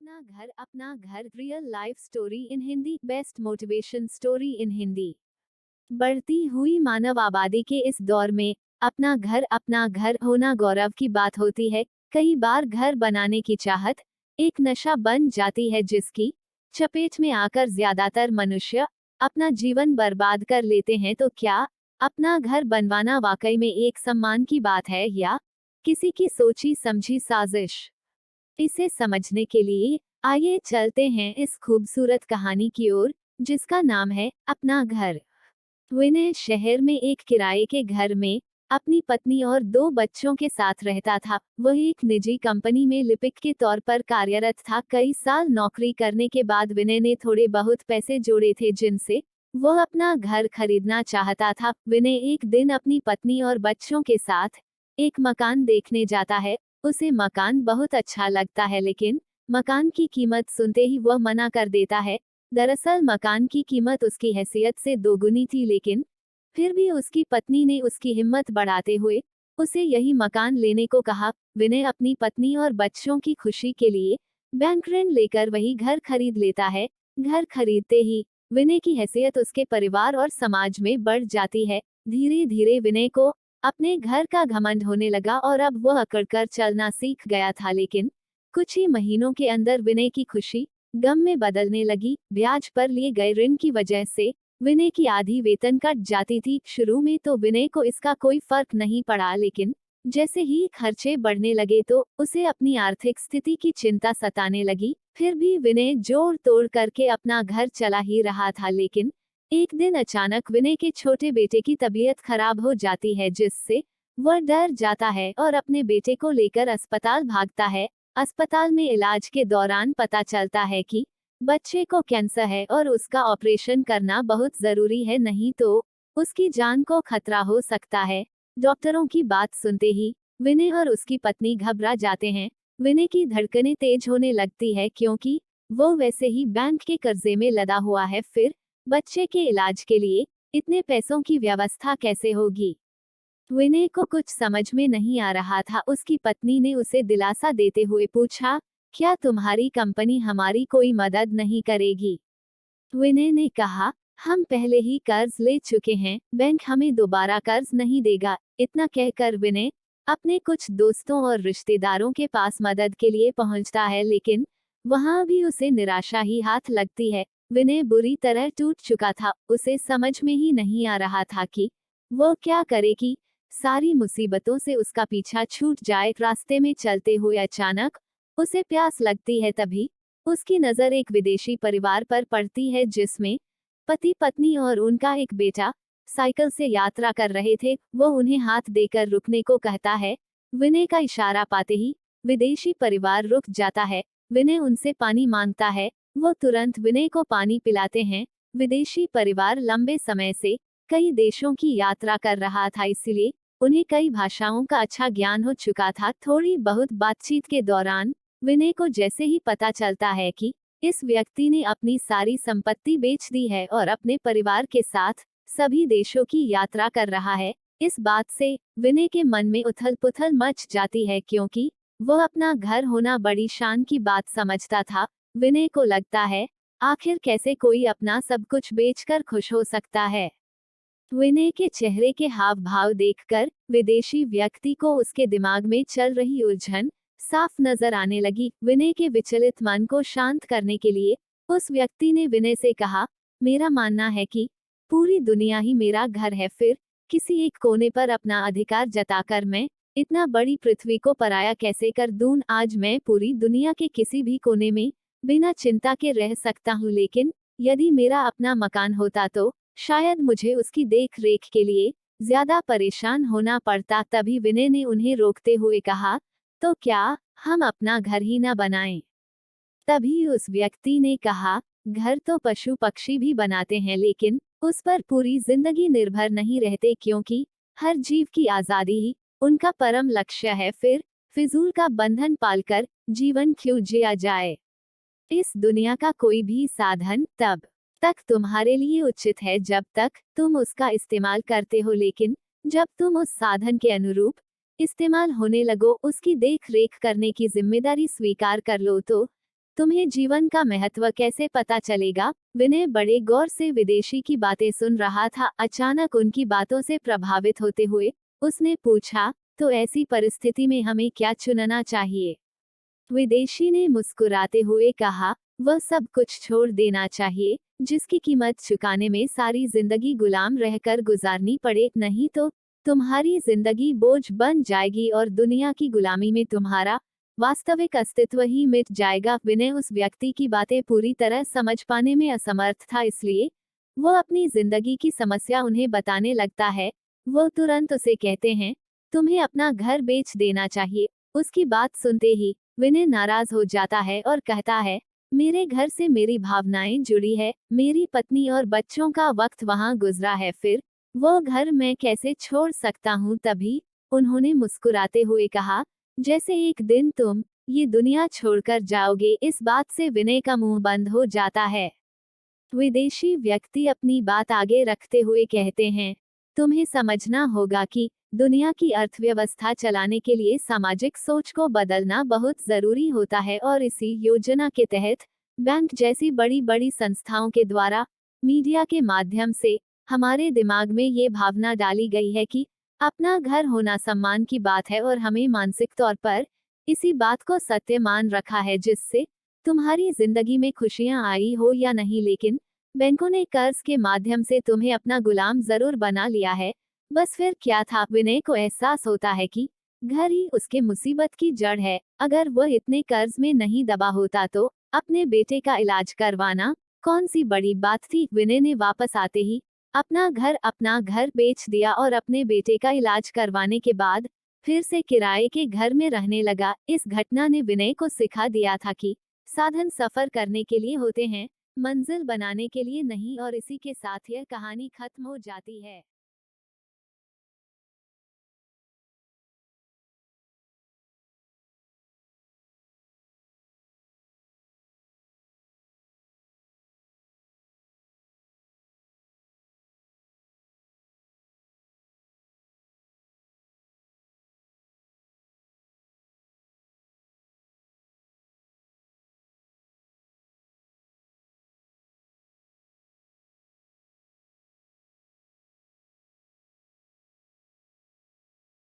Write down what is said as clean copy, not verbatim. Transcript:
अपना घर real life story in Hindi best motivation story in Hindi. बढ़ती हुई मानव आबादी के इस दौर में अपना घर होना गौरव की बात होती है। कई बार घर बनाने की चाहत एक नशा बन जाती है जिसकी चपेट में आकर ज्यादातर मनुष्य अपना जीवन बर्बाद कर लेते हैं। तो क्या अपना घर बनवाना वाकई में एक सम्मान की बात है या किसी की सोची समझी साजिश? इसे समझने के लिए आइए चलते हैं इस खूबसूरत कहानी की ओर जिसका नाम है अपना घर। विनय शहर में एक किराए के घर में अपनी पत्नी और दो बच्चों के साथ रहता था। वह एक निजी कंपनी में लिपिक के तौर पर कार्यरत था। कई साल नौकरी करने के बाद विनय ने थोड़े बहुत पैसे जोड़े थे जिनसे वह अपना घर खरीदना चाहता था। विनय एक दिन अपनी पत्नी और बच्चों के साथ एक मकान देखने जाता है। उसे मकान बहुत अच्छा लगता है लेकिन मकान की कीमत सुनते ही वह मना कर देता है। दरअसल मकान की कीमत उसकी हैसियत से दोगुनी थी लेकिन फिर भी उसकी पत्नी ने उसकी हिम्मत बढ़ाते हुए उसे यही मकान लेने को कहा। विनय अपनी पत्नी और बच्चों की खुशी के लिए बैंक ऋण लेकर वही घर खरीद लेता है। घर खरीदते ही विनय की हैसियत उसके परिवार और समाज में बढ़ जाती है। धीरे धीरे विनय को अपने घर का घमंड होने लगा और अब वह अकड़कर चलना सीख गया था। लेकिन कुछ ही महीनों के अंदर विनय की खुशी गम में बदलने लगी। ब्याज पर लिए गए ऋण की वजह से विनय की आधी वेतन कट जाती थी। शुरू में तो विनय को इसका कोई फर्क नहीं पड़ा लेकिन जैसे ही खर्चे बढ़ने लगे तो उसे अपनी आर्थिक स्थिति की चिंता सताने लगी। फिर भी विनय जोड़ तोड़ करके अपना घर चला ही रहा था। लेकिन एक दिन अचानक विनय के छोटे बेटे की तबीयत खराब हो जाती है जिससे वह डर जाता है और अपने बेटे को लेकर अस्पताल भागता है। अस्पताल में इलाज के दौरान पता चलता है कि बच्चे को कैंसर है और उसका ऑपरेशन करना बहुत जरूरी है, नहीं तो उसकी जान को खतरा हो सकता है। डॉक्टरों की बात सुनते ही विनय और उसकी पत्नी घबरा जाते हैं। विनय की धड़कनें तेज होने लगती है क्योंकि वो वैसे ही बैंक के कर्जे में लदा हुआ है। फिर बच्चे के इलाज के लिए इतने पैसों की व्यवस्था कैसे होगी? विनय को कुछ समझ में नहीं आ रहा था। उसकी पत्नी ने उसे दिलासा देते हुए पूछा, क्या तुम्हारी कंपनी हमारी कोई मदद नहीं करेगी? विनय ने कहा, हम पहले ही कर्ज ले चुके हैं, बैंक हमें दोबारा कर्ज नहीं देगा। इतना कहकर विनय अपने कुछ दोस्तों और रिश्तेदारों के पास मदद के लिए पहुंचता है लेकिन वहां भी उसे निराशा ही हाथ लगती है। विनय बुरी तरह टूट चुका था। उसे समझ में ही नहीं आ रहा था कि वो क्या करे कि सारी मुसीबतों से उसका पीछा छूट जाए। रास्ते में चलते हुए अचानक उसे प्यास लगती है। तभी उसकी नजर एक विदेशी परिवार पर पड़ती है जिसमें पति पत्नी और उनका एक बेटा साइकिल से यात्रा कर रहे थे। वो उन्हें हाथ देकर रुकने को कहता है। विनय का इशारा पाते ही विदेशी परिवार रुक जाता है। विनय उनसे पानी मांगता है। वो तुरंत विनय को पानी पिलाते हैं। विदेशी परिवार लंबे समय से कई देशों की यात्रा कर रहा था इसलिए उन्हें कई भाषाओं का अच्छा ज्ञान हो चुका था। थोड़ी बहुत बातचीत के दौरान विनय को जैसे ही पता चलता है कि इस व्यक्ति ने अपनी सारी संपत्ति बेच दी है और अपने परिवार के साथ सभी देशों की यात्रा कर रहा है, इस बात से विनय के मन में उथल पुथल मच जाती है क्योंकि वह अपना घर होना बड़ी शान की बात समझता था। विनय को लगता है आखिर कैसे कोई अपना सब कुछ बेचकर खुश हो सकता है। विनय के चेहरे के हाव भाव देखकर विदेशी व्यक्ति को उसके दिमाग में चल रही उलझन साफ नजर आने लगी। विनय के विचलित मन को शांत करने के लिए उस व्यक्ति ने विनय से कहा, मेरा मानना है कि पूरी दुनिया ही मेरा घर है। फिर किसी एक कोने पर अपना अधिकार जताकर मैं इतना बड़ी पृथ्वी को पराया कैसे कर दूं? आज मैं पूरी दुनिया के किसी भी कोने में बिना चिंता के रह सकता हूँ लेकिन यदि मेरा अपना मकान होता तो शायद मुझे उसकी देख रेख के लिए ज्यादा परेशान होना पड़ता। तभी विनय ने उन्हें रोकते हुए कहा, तो क्या हम अपना घर ही ना बनाएं? तभी उस व्यक्ति ने कहा, घर तो पशु पक्षी भी बनाते हैं लेकिन उस पर पूरी जिंदगी निर्भर नहीं रहते क्योंकि हर जीव की आजादी ही उनका परम लक्ष्य है। फिर फिजूल का बंधन पालकर जीवन क्यों जिया जाए? इस दुनिया का कोई भी साधन तब तक तुम्हारे लिए उचित है जब तक तुम उसका इस्तेमाल करते हो, लेकिन जब तुम उस साधन के अनुरूप इस्तेमाल होने लगो, उसकी देख रेख करने की जिम्मेदारी स्वीकार कर लो तो तुम्हें जीवन का महत्व कैसे पता चलेगा? विनय बड़े गौर से विदेशी की बातें सुन रहा था। अचानक उनकी बातों से प्रभावित होते हुए उसने पूछा, तो ऐसी परिस्थिति में हमें क्या चुनना चाहिए? विदेशी ने मुस्कुराते हुए कहा, वह सब कुछ छोड़ देना चाहिए जिसकी कीमत चुकाने में सारी जिंदगी गुलाम रहकर गुजारनी पड़े, नहीं तो तुम्हारी जिंदगी बोझ बन जाएगी और दुनिया की गुलामी में तुम्हारा वास्तविक अस्तित्व ही मिट जाएगा। विनय उस व्यक्ति की बातें पूरी तरह समझ पाने में असमर्थ था, इसलिए वह अपनी जिंदगी की समस्या उन्हें बताने लगता है। वो तुरंत उसे कहते हैं, तुम्हें अपना घर बेच देना चाहिए। उसकी बात सुनते ही विनय नाराज हो जाता है और कहता है, मेरे घर से मेरी भावनाएं जुड़ी है, मेरी पत्नी और बच्चों का वक्त वहां गुजरा है, फिर वो घर मैं कैसे छोड़ सकता हूँ? तभी उन्होंने मुस्कुराते हुए कहा, जैसे एक दिन तुम ये दुनिया छोड़कर जाओगे। इस बात से विनय का मुंह बंद हो जाता है। विदेशी व्यक्ति अपनी बात आगे रखते हुए कहते हैं, तुम्हें समझना होगा कि दुनिया की अर्थव्यवस्था चलाने के लिए सामाजिक सोच को बदलना बहुत जरूरी होता है और इसी योजना के तहत बैंक जैसी बड़ी बड़ी संस्थाओं के द्वारा मीडिया के माध्यम से हमारे दिमाग में ये भावना डाली गई है कि अपना घर होना सम्मान की बात है और हमें मानसिक तौर पर इसी बात को सत्य मान रखा है, जिससे तुम्हारी जिंदगी में खुशियां आई हो या नहीं, लेकिन बैंकों ने कर्ज के माध्यम से तुम्हें अपना गुलाम जरूर बना लिया है। बस फिर क्या था? विनय को एहसास होता है कि घर ही उसके मुसीबत की जड़ है। अगर वह इतने कर्ज में नहीं दबा होता तो अपने बेटे का इलाज करवाना कौन सी बड़ी बात थी? विनय ने वापस आते ही अपना घर बेच दिया और अपने बेटे का इलाज करवाने के बाद फिर से किराए के घर में रहने लगा। इस घटना ने विनय को सिखा दिया था कि साधन सफर करने के लिए होते हैं, मंजिल बनाने के लिए नहीं। और इसी के साथ यह कहानी खत्म हो जाती है।